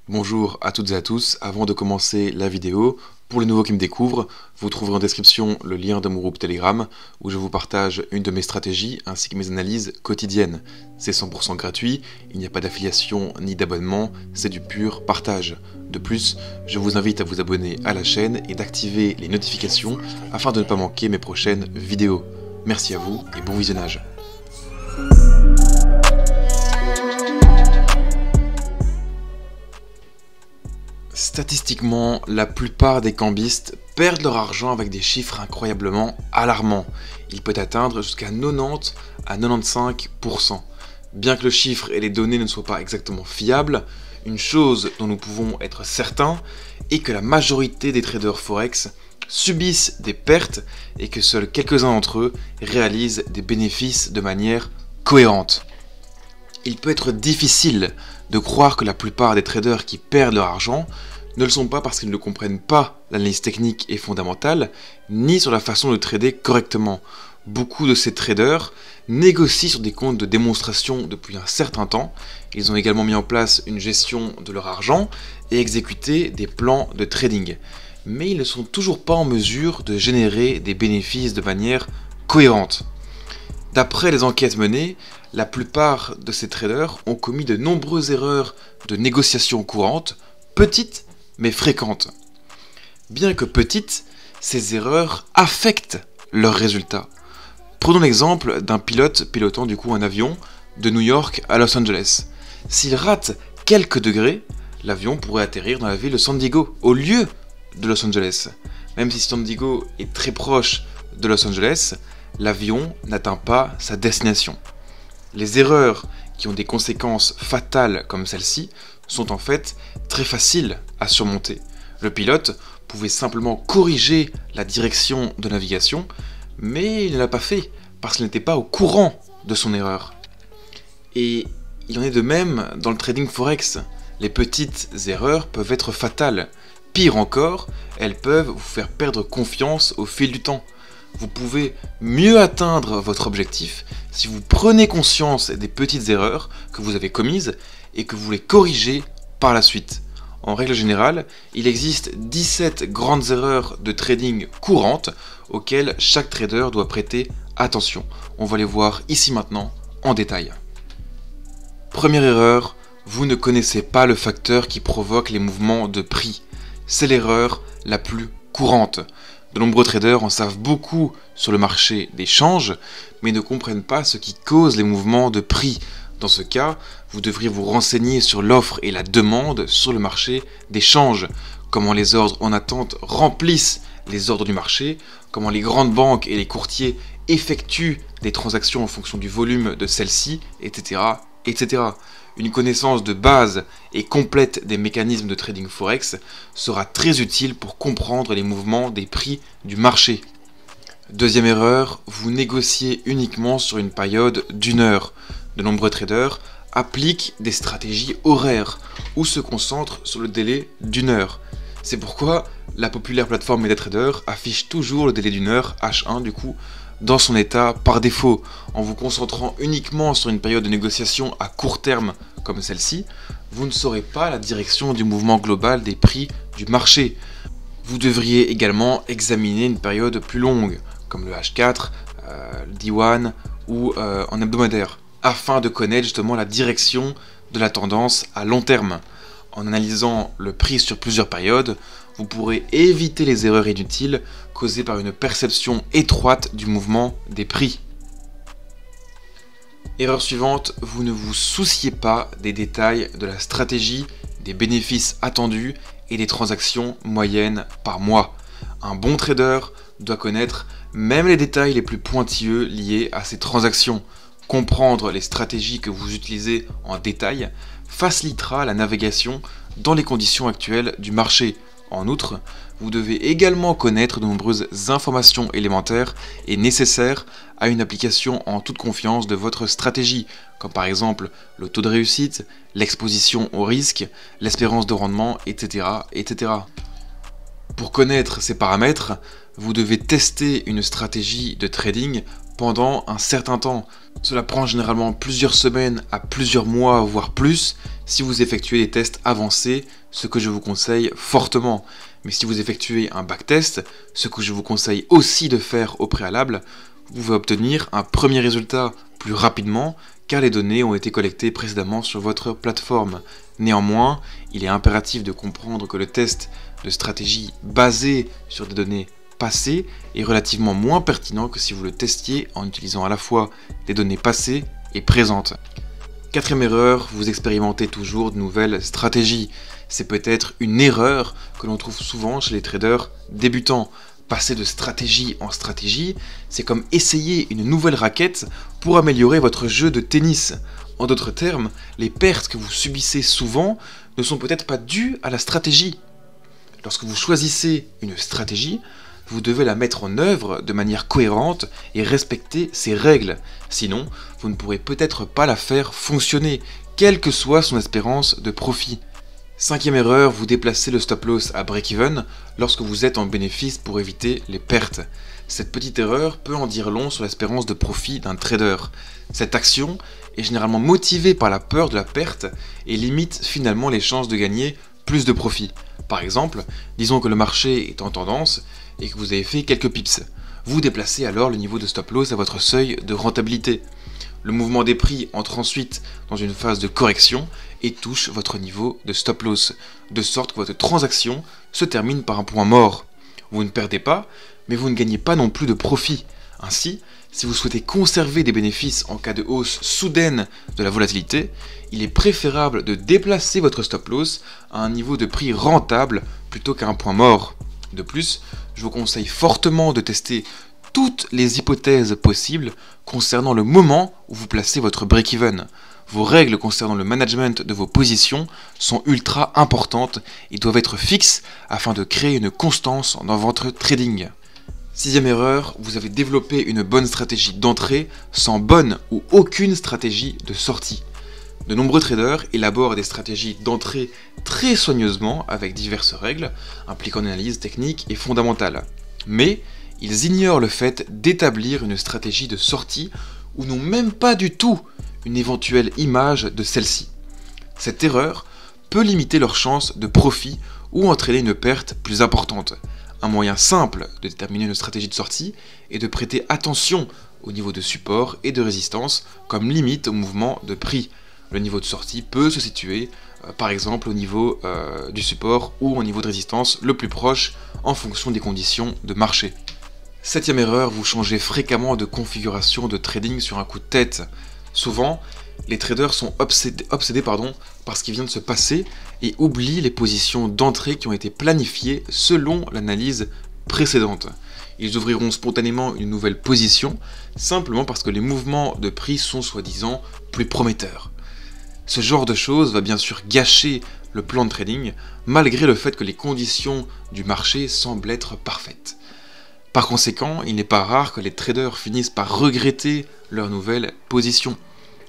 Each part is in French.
Bonjour à toutes et à tous, avant de commencer la vidéo, pour les nouveaux qui me découvrent, vous trouverez en description le lien de mon groupe Telegram où je vous partage une de mes stratégies ainsi que mes analyses quotidiennes. C'est 100% gratuit, il n'y a pas d'affiliation ni d'abonnement, c'est du pur partage. De plus, je vous invite à vous abonner à la chaîne et d'activer les notifications afin de ne pas manquer mes prochaines vidéos. Merci à vous et bon visionnage. Statistiquement, la plupart des cambistes perdent leur argent avec des chiffres incroyablement alarmants. Il peut atteindre jusqu'à 90 à 95%. Bien que le chiffre et les données ne soient pas exactement fiables, une chose dont nous pouvons être certains est que la majorité des traders forex subissent des pertes et que seuls quelques-uns d'entre eux réalisent des bénéfices de manière cohérente. Il peut être difficile de croire que la plupart des traders qui perdent leur argent ne le sont pas parce qu'ils ne comprennent pas l'analyse technique et fondamentale, ni sur la façon de trader correctement. Beaucoup de ces traders négocient sur des comptes de démonstration depuis un certain temps. Ils ont également mis en place une gestion de leur argent et exécuté des plans de trading. Mais ils ne sont toujours pas en mesure de générer des bénéfices de manière cohérente. D'après les enquêtes menées, la plupart de ces traders ont commis de nombreuses erreurs de négociation courantes, petites mais fréquentes. Bien que petites, ces erreurs affectent leurs résultats. Prenons l'exemple d'un pilote pilotant un avion de New York à Los Angeles. S'il rate quelques degrés, l'avion pourrait atterrir dans la ville de San Diego au lieu de Los Angeles. Même si San Diego est très proche de Los Angeles, l'avion n'atteint pas sa destination. Les erreurs qui ont des conséquences fatales comme celle-ci sont en fait très faciles à surmonter. Le pilote pouvait simplement corriger la direction de navigation, mais il ne l'a pas fait parce qu'il n'était pas au courant de son erreur. Et il en est de même dans le trading forex. Les petites erreurs peuvent être fatales. Pire encore, elles peuvent vous faire perdre confiance au fil du temps. Vous pouvez mieux atteindre votre objectif si vous prenez conscience des petites erreurs que vous avez commises et que vous les corrigez par la suite. En règle générale, il existe 17 grandes erreurs de trading courantes auxquelles chaque trader doit prêter attention. On va les voir ici maintenant en détail. Première erreur, vous ne connaissez pas le facteur qui provoque les mouvements de prix. C'est l'erreur la plus courante. De nombreux traders en savent beaucoup sur le marché des changes, mais ne comprennent pas ce qui cause les mouvements de prix. Dans ce cas, vous devriez vous renseigner sur l'offre et la demande sur le marché des changes, comment les ordres en attente remplissent les ordres du marché, comment les grandes banques et les courtiers effectuent des transactions en fonction du volume de celles-ci, etc., etc. Une connaissance de base et complète des mécanismes de trading forex sera très utile pour comprendre les mouvements des prix du marché. Deuxième erreur, vous négociez uniquement sur une période d'une heure. De nombreux traders appliquent des stratégies horaires ou se concentrent sur le délai d'une heure. C'est pourquoi la populaire plateforme MetaTrader affiche toujours le délai d'une heure, H1 dans son état par défaut. En vous concentrant uniquement sur une période de négociation à court terme comme celle-ci, vous ne saurez pas la direction du mouvement global des prix du marché. Vous devriez également examiner une période plus longue, comme le H4, le D1 ou en hebdomadaire, afin de connaître justement la direction de la tendance à long terme. En analysant le prix sur plusieurs périodes, vous pourrez éviter les erreurs inutiles causées par une perception étroite du mouvement des prix. Erreur suivante, vous ne vous souciez pas des détails de la stratégie, des bénéfices attendus et des transactions moyennes par mois. Un bon trader doit connaître même les détails les plus pointilleux liés à ces transactions. Comprendre les stratégies que vous utilisez en détail facilitera la navigation dans les conditions actuelles du marché. En outre, vous devez également connaître de nombreuses informations élémentaires et nécessaires à une application en toute confiance de votre stratégie, comme par exemple le taux de réussite, l'exposition au risque, l'espérance de rendement, etc., etc. Pour connaître ces paramètres, vous devez tester une stratégie de trading pendant un certain temps. Cela prend généralement plusieurs semaines à plusieurs mois, voire plus, si vous effectuez des tests avancés, ce que je vous conseille fortement. Mais si vous effectuez un backtest, ce que je vous conseille aussi de faire au préalable, vous pouvez obtenir un premier résultat plus rapidement, car les données ont été collectées précédemment sur votre plateforme. Néanmoins, il est impératif de comprendre que le test de stratégie basé sur des données passées est relativement moins pertinent que si vous le testiez en utilisant à la fois des données passées et présentes. Quatrième erreur, vous expérimentez toujours de nouvelles stratégies. C'est peut-être une erreur que l'on trouve souvent chez les traders débutants. Passer de stratégie en stratégie, c'est comme essayer une nouvelle raquette pour améliorer votre jeu de tennis. En d'autres termes, les pertes que vous subissez souvent ne sont peut-être pas dues à la stratégie. Lorsque vous choisissez une stratégie, vous devez la mettre en œuvre de manière cohérente et respecter ses règles. Sinon, vous ne pourrez peut-être pas la faire fonctionner, quelle que soit son espérance de profit. Cinquième erreur, vous déplacez le stop loss à break-even lorsque vous êtes en bénéfice pour éviter les pertes. Cette petite erreur peut en dire long sur l'espérance de profit d'un trader. Cette action est généralement motivée par la peur de la perte et limite finalement les chances de gagner plus de profit. Par exemple, disons que le marché est en tendance et que vous avez fait quelques pips. Vous déplacez alors le niveau de stop loss à votre seuil de rentabilité. Le mouvement des prix entre ensuite dans une phase de correction et touche votre niveau de stop loss, de sorte que votre transaction se termine par un point mort. Vous ne perdez pas, mais vous ne gagnez pas non plus de profit. Ainsi, si vous souhaitez conserver des bénéfices en cas de hausse soudaine de la volatilité, il est préférable de déplacer votre stop loss à un niveau de prix rentable plutôt qu'à un point mort. De plus, je vous conseille fortement de tester toutes les hypothèses possibles concernant le moment où vous placez votre break-even. Vos règles concernant le management de vos positions sont ultra importantes et doivent être fixes afin de créer une constance dans votre trading. Sixième erreur, vous avez développé une bonne stratégie d'entrée sans bonne ou aucune stratégie de sortie. De nombreux traders élaborent des stratégies d'entrée très soigneusement avec diverses règles impliquant une analyse technique et fondamentale. Mais ils ignorent le fait d'établir une stratégie de sortie ou n'ont même pas du tout une éventuelle image de celle-ci. Cette erreur peut limiter leurs chances de profit ou entraîner une perte plus importante. Un moyen simple de déterminer une stratégie de sortie est de prêter attention au niveau de support et de résistance comme limite au mouvement de prix. Le niveau de sortie peut se situer par exemple au niveau du support ou au niveau de résistance le plus proche en fonction des conditions de marché. Septième erreur, vous changez fréquemment de configuration de trading sur un coup de tête. Souvent, les traders sont obsédés par ce qui vient de se passer et oublient les positions d'entrée qui ont été planifiées selon l'analyse précédente. Ils ouvriront spontanément une nouvelle position simplement parce que les mouvements de prix sont soi-disant plus prometteurs. Ce genre de choses va bien sûr gâcher le plan de trading malgré le fait que les conditions du marché semblent être parfaites. Par conséquent, il n'est pas rare que les traders finissent par regretter leur nouvelle position.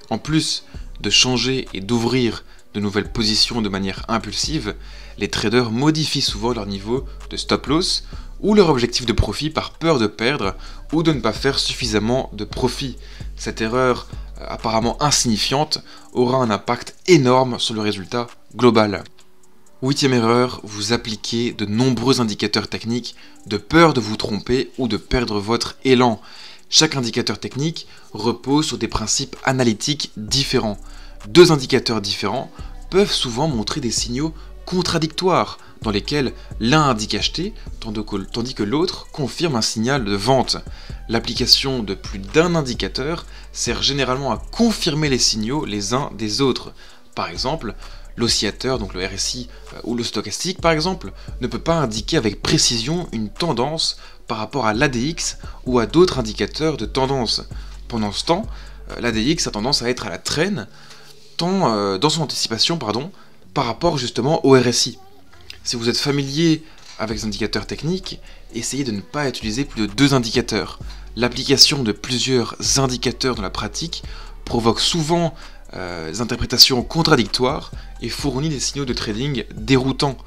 En plus de changer et d'ouvrir de nouvelles positions de manière impulsive, les traders modifient souvent leur niveau de stop loss ou leur objectif de profit par peur de perdre ou de ne pas faire suffisamment de profit. Cette erreur apparemment insignifiante aura un impact énorme sur le résultat global. Huitième erreur, vous appliquez de nombreux indicateurs techniques de peur de vous tromper ou de perdre votre élan. Chaque indicateur technique repose sur des principes analytiques différents. Deux indicateurs différents peuvent souvent montrer des signaux contradictoires dans lesquels l'un indique acheter tandis que l'autre confirme un signal de vente. L'application de plus d'un indicateur sert généralement à confirmer les signaux les uns des autres. Par exemple, l'oscillateur, donc le RSI ou le stochastique par exemple, ne peut pas indiquer avec précision une tendance par rapport à l'ADX ou à d'autres indicateurs de tendance. Pendant ce temps, l'ADX a tendance à être à la traîne dans son anticipation par rapport justement au RSI. Si vous êtes familier avec les indicateurs techniques, essayez de ne pas utiliser plus de deux indicateurs. L'application de plusieurs indicateurs dans la pratique provoque souvent des interprétations contradictoires et fournit des signaux de trading déroutants.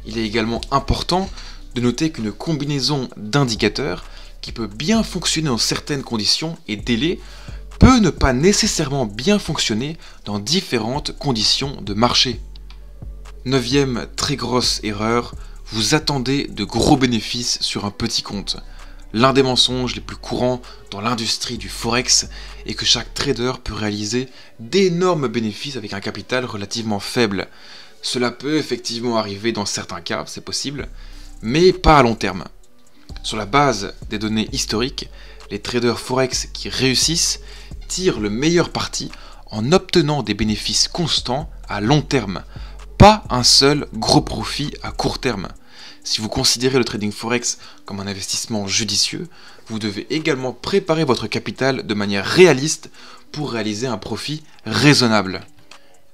Il est également important de noter qu'une combinaison d'indicateurs qui peut bien fonctionner dans certaines conditions et délais peut ne pas nécessairement bien fonctionner dans différentes conditions de marché. Neuvième très grosse erreur, vous attendez de gros bénéfices sur un petit compte. L'un des mensonges les plus courants dans l'industrie du forex est que chaque trader peut réaliser d'énormes bénéfices avec un capital relativement faible. Cela peut effectivement arriver dans certains cas, c'est possible, mais pas à long terme. Sur la base des données historiques, les traders forex qui réussissent tirent le meilleur parti en obtenant des bénéfices constants à long terme, pas un seul gros profit à court terme. Si vous considérez le trading forex comme un investissement judicieux, vous devez également préparer votre capital de manière réaliste pour réaliser un profit raisonnable.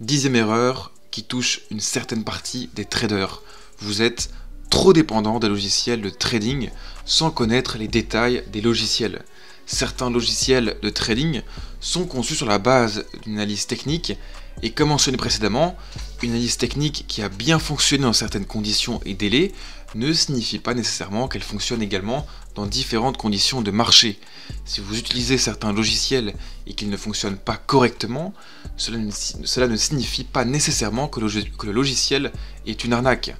10e erreur qui touche une certaine partie des traders. Vous êtes trop dépendant des logiciels de trading sans connaître les détails des logiciels. Certains logiciels de trading sont conçus sur la base d'une analyse technique et comme mentionné précédemment, une analyse technique qui a bien fonctionné dans certaines conditions et délais ne signifie pas nécessairement qu'elle fonctionne également dans différentes conditions de marché. Si vous utilisez certains logiciels et qu'ils ne fonctionnent pas correctement, cela ne signifie pas nécessairement que le logiciel est une arnaque.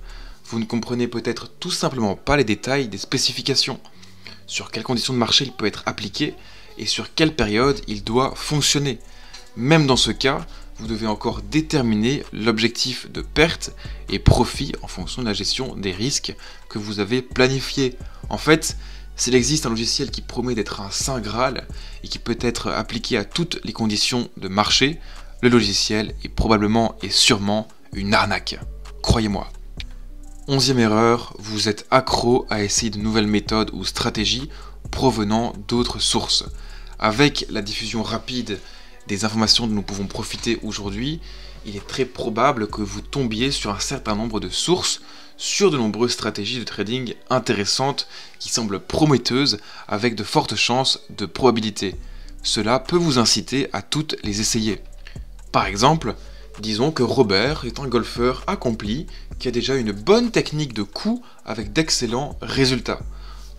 Vous ne comprenez peut-être tout simplement pas les détails des spécifications, sur quelles conditions de marché il peut être appliqué et sur quelle période il doit fonctionner. Même dans ce cas, vous devez encore déterminer l'objectif de perte et profit en fonction de la gestion des risques que vous avez planifié. En fait, s'il existe un logiciel qui promet d'être un saint Graal et qui peut être appliqué à toutes les conditions de marché, le logiciel est probablement et sûrement une arnaque. Croyez-moi. 11e erreur, vous êtes accro à essayer de nouvelles méthodes ou stratégies provenant d'autres sources. Avec la diffusion rapide des informations dont nous pouvons profiter aujourd'hui, il est très probable que vous tombiez sur un certain nombre de sources, sur de nombreuses stratégies de trading intéressantes qui semblent prometteuses avec de fortes chances de probabilité. Cela peut vous inciter à toutes les essayer. Par exemple, disons que Robert est un golfeur accompli qui a déjà une bonne technique de coup avec d'excellents résultats.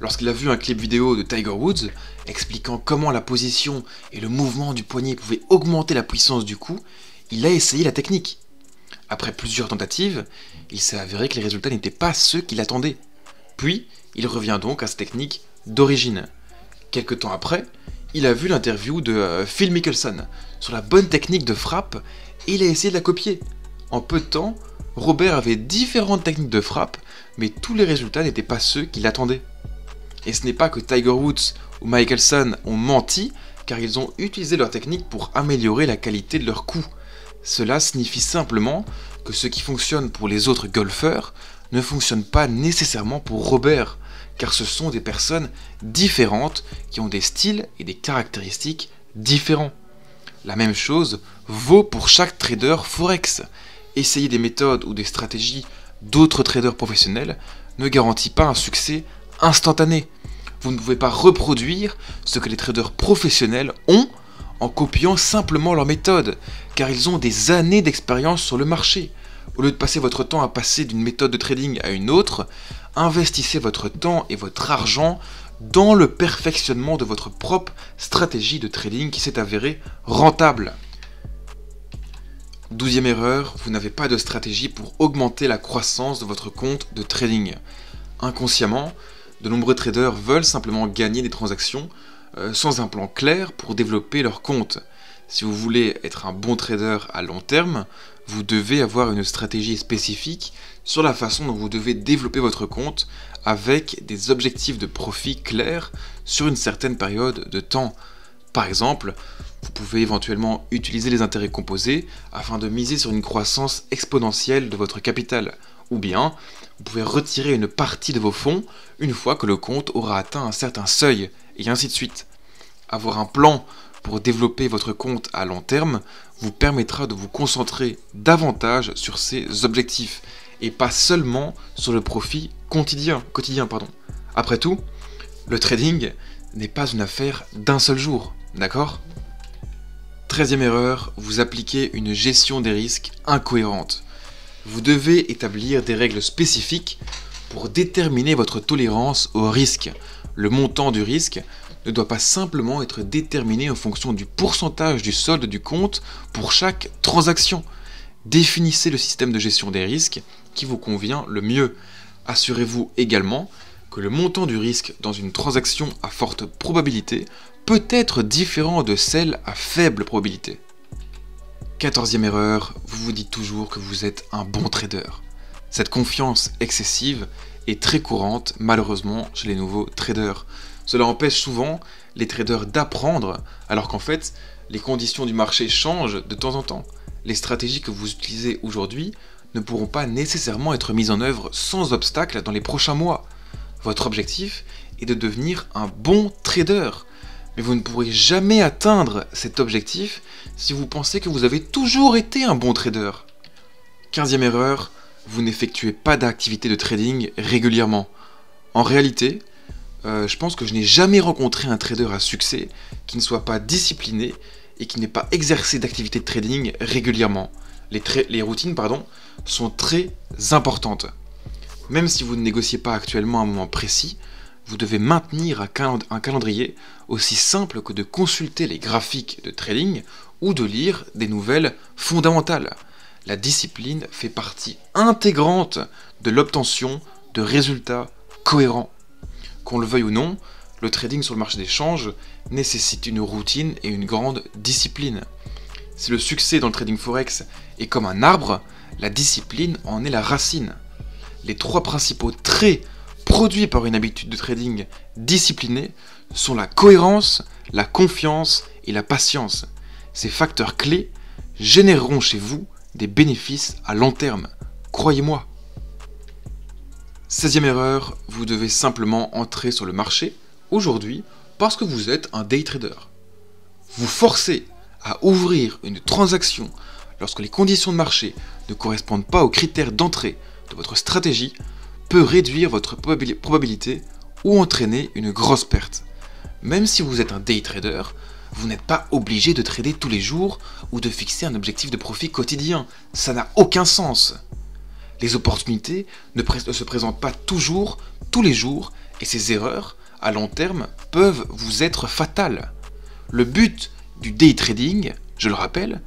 Lorsqu'il a vu un clip vidéo de Tiger Woods expliquant comment la position et le mouvement du poignet pouvaient augmenter la puissance du coup, il a essayé la technique. Après plusieurs tentatives, il s'est avéré que les résultats n'étaient pas ceux qu'il attendait. Puis, il revient donc à sa technique d'origine. Quelque temps après, il a vu l'interview de Phil Mickelson sur la bonne technique de frappe et il a essayé de la copier. En peu de temps, Robert avait différentes techniques de frappe, mais tous les résultats n'étaient pas ceux qu'il attendait. Et ce n'est pas que Tiger Woods ou Mickelson ont menti, car ils ont utilisé leur technique pour améliorer la qualité de leur coup. Cela signifie simplement que ce qui fonctionne pour les autres golfeurs ne fonctionne pas nécessairement pour Robert, car ce sont des personnes différentes qui ont des styles et des caractéristiques différents. La même chose vaut pour chaque trader forex. Essayer des méthodes ou des stratégies d'autres traders professionnels ne garantit pas un succès instantané. Vous ne pouvez pas reproduire ce que les traders professionnels ont en copiant simplement leur méthode, car ils ont des années d'expérience sur le marché. Au lieu de passer votre temps à passer d'une méthode de trading à une autre, investissez votre temps et votre argent dans le perfectionnement de votre propre stratégie de trading qui s'est avérée rentable. 12e erreur, vous n'avez pas de stratégie pour augmenter la croissance de votre compte de trading. Inconsciemment, de nombreux traders veulent simplement gagner des transactions sans un plan clair pour développer leur compte. Si vous voulez être un bon trader à long terme, vous devez avoir une stratégie spécifique sur la façon dont vous devez développer votre compte avec des objectifs de profit clairs sur une certaine période de temps. Par exemple, vous pouvez éventuellement utiliser les intérêts composés afin de miser sur une croissance exponentielle de votre capital. Ou bien, vous pouvez retirer une partie de vos fonds une fois que le compte aura atteint un certain seuil, et ainsi de suite. Avoir un plan pour développer votre compte à long terme vous permettra de vous concentrer davantage sur ces objectifs, et pas seulement sur le profit quotidien. Après tout, le trading n'est pas une affaire d'un seul jour, d'accord ? 13e erreur, vous appliquez une gestion des risques incohérente. Vous devez établir des règles spécifiques pour déterminer votre tolérance au risque. Le montant du risque ne doit pas simplement être déterminé en fonction du pourcentage du solde du compte pour chaque transaction. Définissez le système de gestion des risques qui vous convient le mieux. Assurez-vous également que le montant du risque dans une transaction à forte probabilité peut être différent de celle à faible probabilité. 14e erreur, vous vous dites toujours que vous êtes un bon trader. Cette confiance excessive est très courante malheureusement chez les nouveaux traders. Cela empêche souvent les traders d'apprendre alors qu'en fait les conditions du marché changent de temps en temps. Les stratégies que vous utilisez aujourd'hui ne pourront pas nécessairement être mises en œuvre sans obstacle dans les prochains mois. Votre objectif est de devenir un bon trader. Mais vous ne pourrez jamais atteindre cet objectif si vous pensez que vous avez toujours été un bon trader. 15e erreur, vous n'effectuez pas d'activité de trading régulièrement. En réalité, je pense que je n'ai jamais rencontré un trader à succès qui ne soit pas discipliné et qui n'ait pas exercé d'activité de trading régulièrement. Les routines sont très importantes. Même si vous ne négociez pas actuellement à un moment précis, vous devez maintenir un calendrier aussi simple que de consulter les graphiques de trading ou de lire des nouvelles fondamentales. La discipline fait partie intégrante de l'obtention de résultats cohérents. Qu'on le veuille ou non, le trading sur le marché des changes nécessite une routine et une grande discipline. Si le succès dans le trading forex est comme un arbre, la discipline en est la racine. Les 3 principaux traits produits par une habitude de trading disciplinée sont la cohérence, la confiance et la patience. Ces facteurs clés généreront chez vous des bénéfices à long terme, croyez-moi. 16e erreur, vous devez simplement entrer sur le marché aujourd'hui parce que vous êtes un day trader. Vous forcer à ouvrir une transaction lorsque les conditions de marché ne correspondent pas aux critères d'entrée de votre stratégie peut réduire votre probabilité ou entraîner une grosse perte. Même si vous êtes un day trader, vous n'êtes pas obligé de trader tous les jours ou de fixer un objectif de profit quotidien. Ça n'a aucun sens. Les opportunités ne se présentent pas toujours, tous les jours, et ces erreurs, à long terme, peuvent vous être fatales. Le but du day trading, je le rappelle,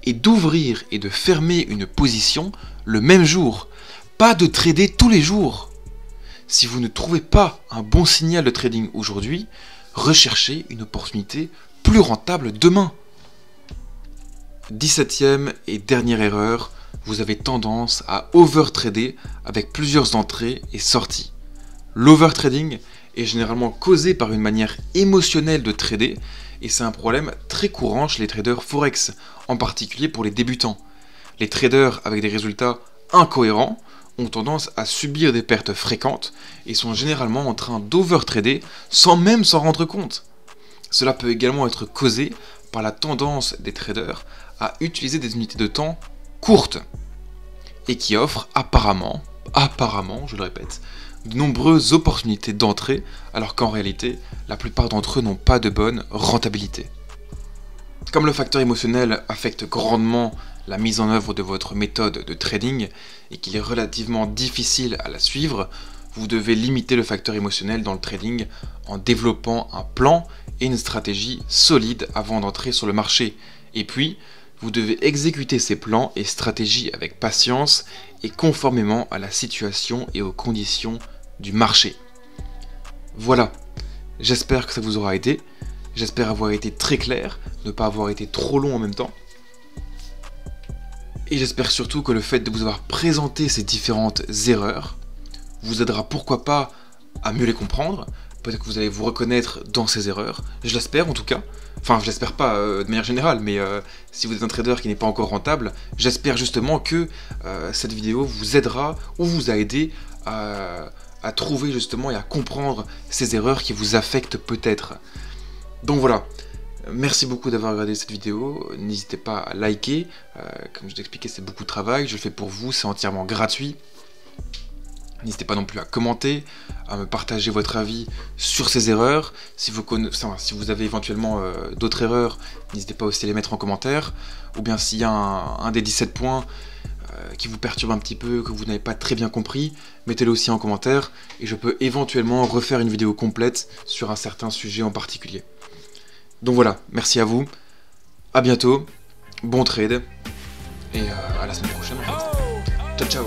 est d'ouvrir et de fermer une position le même jour, pas de trader tous les jours. Si vous ne trouvez pas un bon signal de trading aujourd'hui, recherchez une opportunité plus rentable demain. 17e et dernière erreur, vous avez tendance à overtrader avec plusieurs entrées et sorties. L'overtrading est généralement causé par une manière émotionnelle de trader et c'est un problème très courant chez les traders forex, en particulier pour les débutants. Les traders avec des résultats incohérents ont tendance à subir des pertes fréquentes et sont généralement en train d'overtrader sans même s'en rendre compte. Cela peut également être causé par la tendance des traders à utiliser des unités de temps courtes et qui offrent apparemment, je le répète, de nombreuses opportunités d'entrée alors qu'en réalité, la plupart d'entre eux n'ont pas de bonne rentabilité. Comme le facteur émotionnel affecte grandement la mise en œuvre de votre méthode de trading et qu'il est relativement difficile à la suivre, vous devez limiter le facteur émotionnel dans le trading en développant un plan et une stratégie solide avant d'entrer sur le marché. Et puis, vous devez exécuter ces plans et stratégies avec patience et conformément à la situation et aux conditions du marché. Voilà, j'espère que ça vous aura aidé, j'espère avoir été très clair, ne pas avoir été trop long en même temps. Et j'espère surtout que le fait de vous avoir présenté ces différentes erreurs vous aidera pourquoi pas à mieux les comprendre. Peut-être que vous allez vous reconnaître dans ces erreurs, je l'espère en tout cas. Enfin, je l'espère pas de manière générale, mais si vous êtes un trader qui n'est pas encore rentable, j'espère justement que cette vidéo vous aidera ou vous a aidé à trouver justement et à comprendre ces erreurs qui vous affectent peut-être. Donc voilà. Merci beaucoup d'avoir regardé cette vidéo, n'hésitez pas à liker, comme je t'expliquais c'est beaucoup de travail, je le fais pour vous, c'est entièrement gratuit. N'hésitez pas non plus à commenter, à me partager votre avis sur ces erreurs. Si vous avez éventuellement d'autres erreurs, n'hésitez pas aussi à les mettre en commentaire. Ou bien s'il y a un des 17 points qui vous perturbe un petit peu, que vous n'avez pas très bien compris, mettez-le aussi en commentaire et je peux éventuellement refaire une vidéo complète sur un certain sujet en particulier. Donc voilà, merci à vous, à bientôt, bon trade et à la semaine prochaine en fait. Ciao ciao.